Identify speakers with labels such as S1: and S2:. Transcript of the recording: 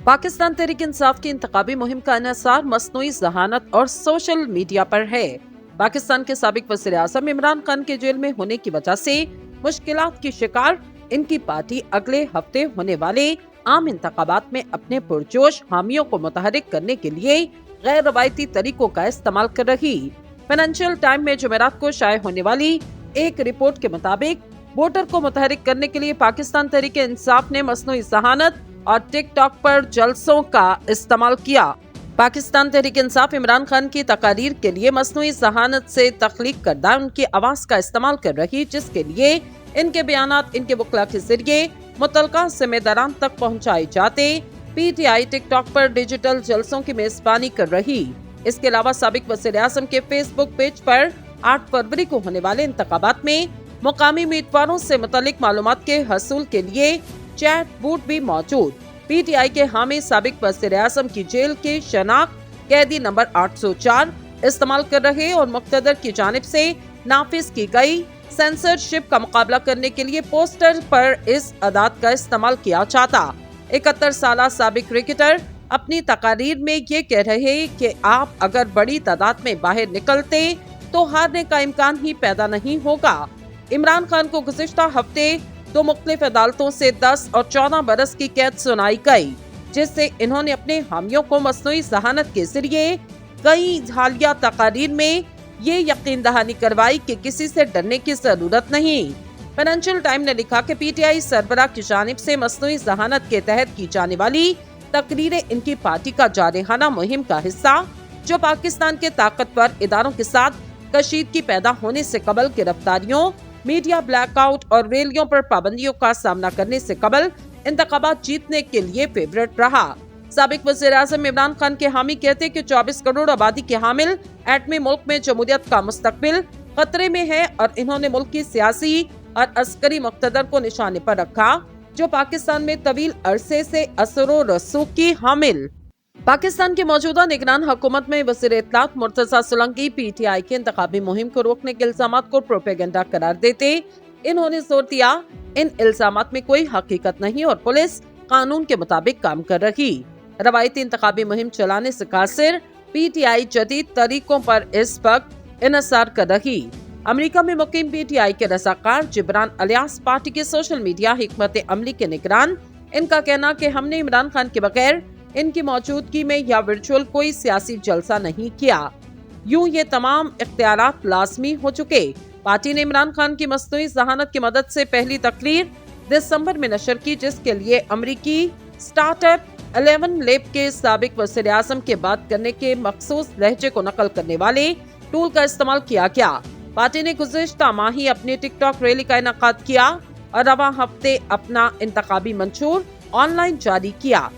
S1: पाकिस्तान तहरीक इंसाफ की इंतखाबी मुहिम का इन्हिसार मसनूई ज़हानत और सोशल मीडिया पर है। पाकिस्तान के साबिक वज़ीर आज़म इमरान खान के जेल में होने की वजह से मुश्किलात की शिकार इनकी पार्टी अगले हफ्ते होने वाले आम इंतखाबात में अपने पुरजोश हामियों को मुतहरिक करने के लिए गैर रवायती तरीकों का इस्तेमाल कर रही। फाइनेंशियल टाइम में जुमेरात को शाये होने वाली एक रिपोर्ट के मुताबिक वोटर को मुतहरिक करने के लिए पाकिस्तान तहरीक इंसाफ ने मसनूई ज़हानत और टिकटॉक पर जलसों का इस्तेमाल किया। पाकिस्तान तहरीक इंसाफ इमरान खान की तकारीर के लिए मसनूई ज़हानत से तख्लीक करदा उनकी आवाज का इस्तेमाल कर रही, जिसके लिए इनके बयानात इनके वकला के जरिए मुतल्लका जिम्मेदारान तक पहुँचाए जाते। PTI टिकटॉक पर डिजिटल जलसों की मेजबानी कर रही। इसके अलावा साबिक वज़ीर आज़म के फेसबुक पेज पर 8 फरवरी को होने वाले इंतखाबात में मुकामी उम्मीदवारों से मुतल्लिक मालूमात के हसूल के लिए चैट बूट भी मौजूद। PTI के हामी साबिक वज़ीर आज़म की जेल के शनाख्त कैदी नंबर 804 इस्तेमाल कर रहे और मुक़्तदर की जानिब से नाफिज की गई सेंसरशिप का मुकाबला करने के लिए पोस्टर पर इस अदात का इस्तेमाल किया जाता। 71 साला साबिक क्रिकेटर अपनी तकारीर में ये कह रहे कि आप अगर बड़ी तादाद में बाहर निकलते तो हारने का इम्कान ही पैदा नहीं होगा। इमरान खान को गुज़िश्ता हफ्ते 2 मुख्तलिफ अदालतों से 10 और 14 बरस की कैद सुनाई गई, जिससे इन्होंने अपने हामियों को मसनूई ज़हानत के जरिए कई हालिया तकारीर में ये यकीन दहानी करवाई कि किसी से डरने की जरूरत नहीं। फाइनेंशियल टाइम ने लिखा कि PTI सरबराह की जानिब से मसनूई ज़हानत के तहत की जाने वाली तकरीरें इनकी पार्टी का जारहाना मुहिम का हिस्सा, जो पाकिस्तान के ताकतवर इदारों के साथ कशीदगी पैदा होने से कबल गिरफ्तारियों, मीडिया ब्लैकआउट और रैलियों पर पाबंदियों का सामना करने से कबल इंतखाबात जीतने के लिए फेवरेट रहा। साबिक वज़ीर आज़म इमरान खान के हामी कहते कि 24 करोड़ आबादी के हामिल एटमी मुल्क में जमहूरियत का मुस्तकबिल खतरे में है और इन्होंने मुल्क की सियासी और अस्करी मुक़्तदर को निशाने पर रखा, जो पाकिस्तान में तवील अरसे से असरो रसूख की हामिल। पाकिस्तान की मौजूदा निगरान हुकूमत में वज़ीर इत्तलात मुर्तज़ा सोलंकी PTI की इंतखाबी मुहिम को रोकने के इल्जामात को प्रोपेगेंडा करार देते इन्होंने जोर दिया इन इल्जामात में कोई हकीकत नहीं और पुलिस कानून के मुताबिक काम कर रही। रवायती इंतखाबी मुहिम चलाने से कासिर PTI जदीद तरीकों पर इस वक्त इन्हिसार कर रही। अमेरिका में मुकीम PTI के रज़ाकार जिब्रान अलियास पार्टी के सोशल मीडिया हिकमत अमली के निगरान। इनका कहना कि हमने इमरान खान के बगैर इनकी मौजूदगी में या वर्चुअल कोई सियासी जलसा नहीं किया। यूं ये तमाम इख्तियारात लाजमी हो चुके। पार्टी ने इमरान खान की मसनूई ज़हानत की मदद से पहली तकरीर दिसंबर में नशर की, जिसके लिए अमरीकी स्टार्टअप 11 लैब के साबिक वज़ीर आज़म के बात करने के मखसूस लहजे को नकल करने वाले टूल का इस्तेमाल किया गया। पार्टी ने गुज़िश्ता माह ही अपनी टिकटॉक रैली का इनेकाद किया और रवा हफ्ते अपना इंतखाबी मंशूर ऑनलाइन जारी किया।